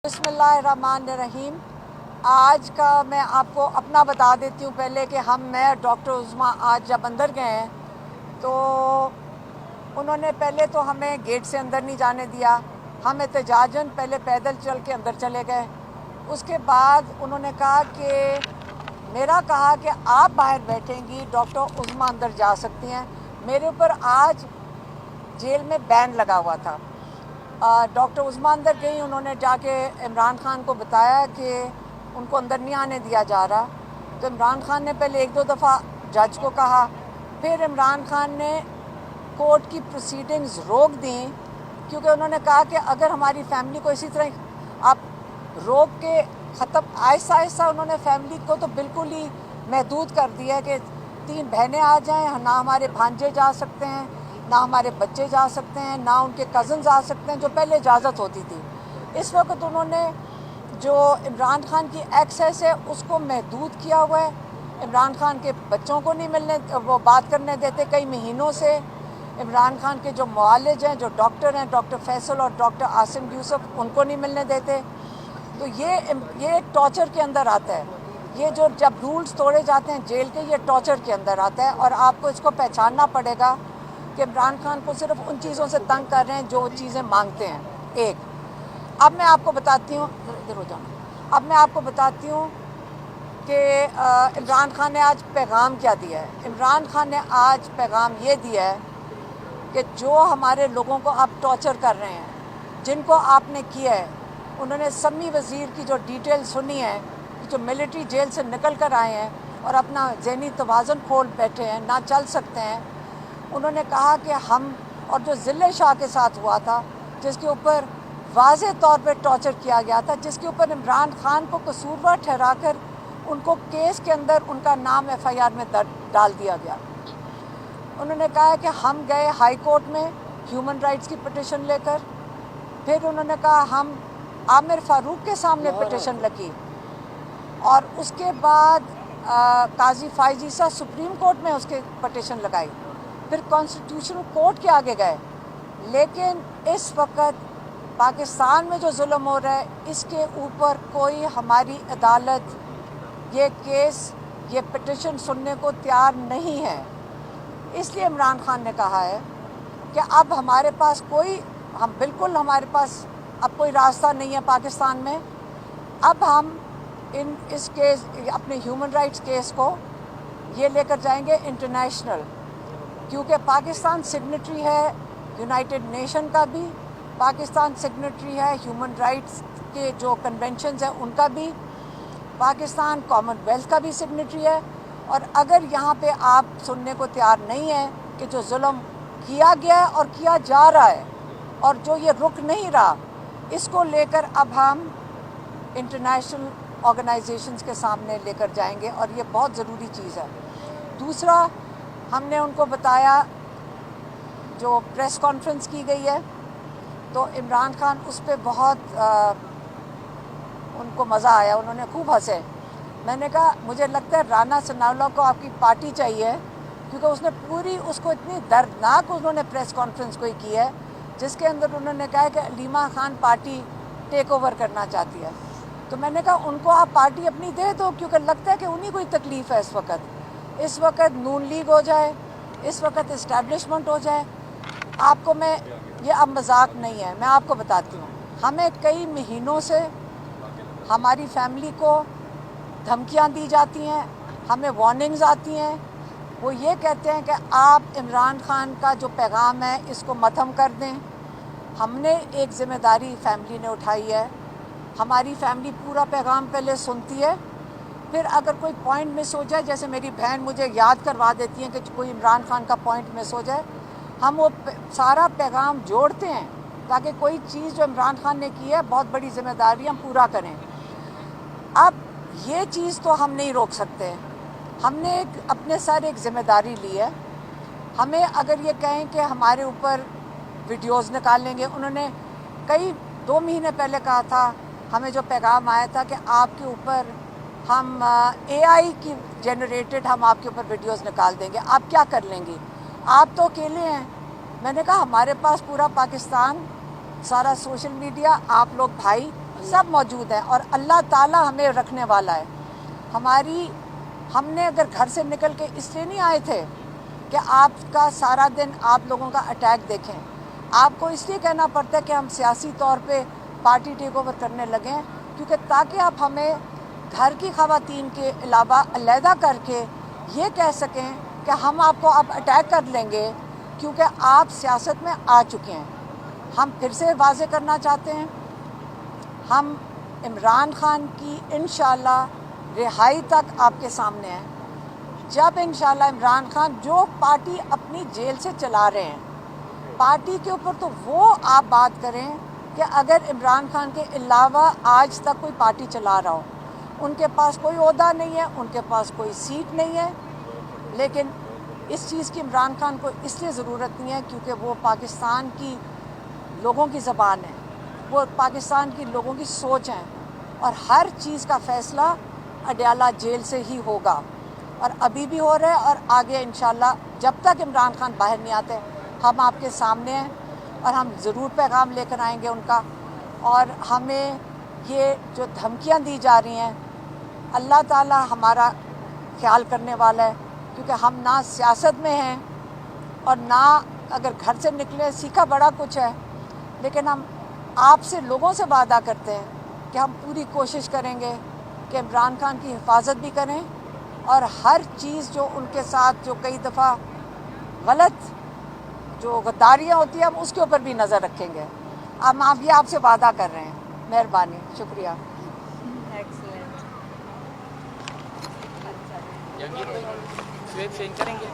बिस्मिल्लाहिर्रहमानिर्रहीम। आज का मैं आपको अपना बता देती हूँ पहले कि मैं डॉक्टर उज़्मा आज जब अंदर गए हैं तो उन्होंने पहले तो हमें गेट से अंदर नहीं जाने दिया। हम एहतजाजन पहले पैदल चल के अंदर चले गए। उसके बाद उन्होंने कहा कि आप बाहर बैठेंगी, डॉक्टर उज़्मा अंदर जा सकती हैं। मेरे ऊपर आज जेल में बैन लगा हुआ था। डॉक्टर उज़्मा अंदर गई, उन्होंने जाके इमरान खान को बताया कि उनको अंदर नहीं आने दिया जा रहा। तो इमरान खान ने पहले एक दो दफ़ा जज को कहा, फिर इमरान खान ने कोर्ट की प्रोसीडिंग्स रोक दी क्योंकि उन्होंने कहा कि अगर हमारी फैमिली को इसी तरह आप रोक के ख़त्म आहिस्ता आहिस्ता उन्होंने फैमिली को तो बिल्कुल ही महदूद कर दिया कि 3 बहनें आ जाएं, ना हमारे भांजे जा सकते हैं, ना हमारे बच्चे जा सकते हैं, ना उनके कज़न्स आ सकते हैं, जो पहले इजाज़त होती थी। इस वक्त उन्होंने जो इमरान खान की एक्सेस है उसको महदूद किया हुआ है। इमरान खान के बच्चों को नहीं मिलने, वो बात करने देते कई महीनों से। इमरान खान के जो मुआलिज हैं, जो डॉक्टर हैं, डॉक्टर फैसल और डॉक्टर आसिम यूसुफ, उनको नहीं मिलने देते। तो ये टॉर्चर के अंदर आता है। ये जो जब रूल्स तोड़े जाते हैं जेल के, ये टॉर्चर के अंदर आता है। और आपको इसको पहचानना पड़ेगा कि इमरान खान को सिर्फ उन चीज़ों से तंग कर रहे हैं जो चीज़ें मांगते हैं। एक अब मैं आपको बताती हूँ, इधर हो जाओ। अब मैं आपको बताती हूँ कि इमरान खान ने आज पैगाम क्या दिया है। इमरान खान ने आज पैगाम ये दिया है कि जो हमारे लोगों को आप टॉर्चर कर रहे हैं, जिनको आपने किया है, उन्होंने समी वज़ीर की जो डिटेल सुनी है कि जो मिलिट्री जेल से निकल कर आए हैं और अपना ज़हनी तवाज़ुन खोल बैठे हैं, ना चल सकते हैं। उन्होंने कहा कि हम और जो ज़िले शाह के साथ हुआ था, जिसके ऊपर वाज़े तौर पे टॉर्चर किया गया था, जिसके ऊपर इमरान खान को कसूरवार ठहराकर उनको केस के अंदर उनका नाम FIR में डाल दिया गया। उन्होंने कहा कि हम गए हाई कोर्ट में ह्यूमन राइट्स की पिटिशन लेकर। फिर उन्होंने कहा हम आमिर फ़ारूक के सामने पिटिशन लगी और उसके बाद काजी फ़ाइज़ ईसा सुप्रीम कोर्ट में उसके पिटिशन लगाई। फिर कॉन्स्टिट्यूशनल कोर्ट के आगे गए। लेकिन इस वक्त पाकिस्तान में जो जुल्म हो रहा है, इसके ऊपर कोई हमारी अदालत ये केस, ये पिटिशन सुनने को तैयार नहीं है। इसलिए इमरान खान ने कहा है कि अब हमारे पास हमारे पास अब कोई रास्ता नहीं है पाकिस्तान में। अब हम इस केस, अपने ह्यूमन राइट्स केस को ये लेकर जाएंगे इंटरनेशनल, क्योंकि पाकिस्तान सिग्नेटरी है यूनाइटेड नेशन का भी, पाकिस्तान सिग्नेटरी है ह्यूमन राइट्स के जो कन्वेंशंस हैं उनका भी, पाकिस्तान कॉमनवेल्थ का भी सिग्नेटरी है। और अगर यहाँ पे आप सुनने को तैयार नहीं है कि जो जुल्म किया गया है और किया जा रहा है और जो ये रुक नहीं रहा, इसको लेकर अब हम इंटरनेशनल ऑर्गेनाइजेशंस के सामने लेकर जाएंगे और ये बहुत ज़रूरी चीज़ है। दूसरा, हमने उनको बताया, जो प्रेस कॉन्फ्रेंस की गई है तो इमरान खान उस पर बहुत उनको मज़ा आया, उन्होंने खूब हंसे। मैंने कहा मुझे लगता है राना सनाउल्लाह को आपकी पार्टी चाहिए, क्योंकि उसने पूरी उसको इतनी दर्दनाक उन्होंने प्रेस कॉन्फ्रेंस को ही की है जिसके अंदर उन्होंने कहा कि Aleema Khan party take over करना चाहती है। तो मैंने कहा उनको आप पार्टी अपनी दे दो, क्योंकि लगता है कि उन्हीं को ही तकलीफ़ है इस वक्त नून लीग हो जाए, इस वक्त इस्टेब्लिशमेंट हो जाए। आपको मैं ये अब मजाक नहीं है, मैं आपको बताती हूँ, हमें कई महीनों से हमारी फैमिली को धमकियाँ दी जाती हैं, हमें वार्निंग्स आती हैं। वो ये कहते हैं कि आप इमरान खान का जो पैगाम है इसको मत्थम कर दें। हमने एक ज़िम्मेदारी फैमिली ने उठाई है, हमारी फैमिली पूरा पैगाम पहले सुनती है, फिर अगर कोई पॉइंट मिस हो जाए, जैसे मेरी बहन मुझे याद करवा देती है कि कोई इमरान खान का पॉइंट मिस हो जाए, हम वो सारा पैगाम जोड़ते हैं ताकि कोई चीज़ जो इमरान खान ने की है, बहुत बड़ी ज़िम्मेदारी, हम पूरा करें। अब ये चीज़ तो हम नहीं रोक सकते, हमने अपने सर एक ज़िम्मेदारी ली है। हमें अगर ये कहें कि हमारे ऊपर वीडियोज़ निकालेंगे, उन्होंने 2 महीने पहले कहा था, हमें जो पैगाम आया था कि आपके ऊपर हम AI की जनरेटेड हम आपके ऊपर वीडियोज़ निकाल देंगे, आप क्या कर लेंगी, आप तो अकेले हैं। मैंने कहा हमारे पास पूरा पाकिस्तान, सारा सोशल मीडिया, आप लोग भाई, सब मौजूद हैं और अल्लाह ताला हमें रखने वाला है। हमने अगर घर से निकल के इसलिए नहीं आए थे कि आपका सारा दिन आप लोगों का अटैक देखें, आपको इसलिए कहना पड़ता है कि हम सियासी तौर पे पार्टी टेक ओवर करने लगें, क्योंकि ताकि आप हमें घर की ख़वातीन के अलावा अलहदा करके ये कह सकें कि हम आपको अब अटैक कर लेंगे क्योंकि आप सियासत में आ चुके हैं। हम फिर से वाज़े करना चाहते हैं, हम इमरान खान की इंशाअल्लाह रिहाई तक आपके सामने हैं। जब इंशाअल्लाह इमरान खान जो पार्टी अपनी जेल से चला रहे हैं, पार्टी के ऊपर तो वो आप बात करें कि अगर इमरान खान के अलावा आज तक कोई पार्टी चला रहा हो, उनके पास कोई ओहदा नहीं है, उनके पास कोई सीट नहीं है, लेकिन इस चीज़ की इमरान खान को इसलिए ज़रूरत नहीं है क्योंकि वो पाकिस्तान की लोगों की ज़बान है, वो पाकिस्तान की लोगों की सोच है और हर चीज़ का फ़ैसला अडयाला जेल से ही होगा और अभी भी हो रहा है और आगे इंशाल्लाह जब तक इमरान खान बाहर नहीं आते हम आपके सामने हैं और हम ज़रूर पैगाम लेकर आएंगे उनका। और हमें ये जो धमकियां दी जा रही हैं, अल्लाह ताला हमारा ख्याल करने वाला है, क्योंकि हम ना सियासत में हैं और ना अगर घर से निकले सीखा बड़ा कुछ है, लेकिन हम आपसे लोगों से वादा करते हैं कि हम पूरी कोशिश करेंगे कि इमरान खान की हिफाजत भी करें और हर चीज़ जो उनके साथ जो कई दफ़ा गलत जो गद्दारियाँ होती हैं हम उसके ऊपर भी नज़र रखेंगे। हम आप ये आपसे वादा कर रहे हैं। मेहरबानी, शुक्रिया। जंगीर भाई, स्वेप चेंज करेंगे।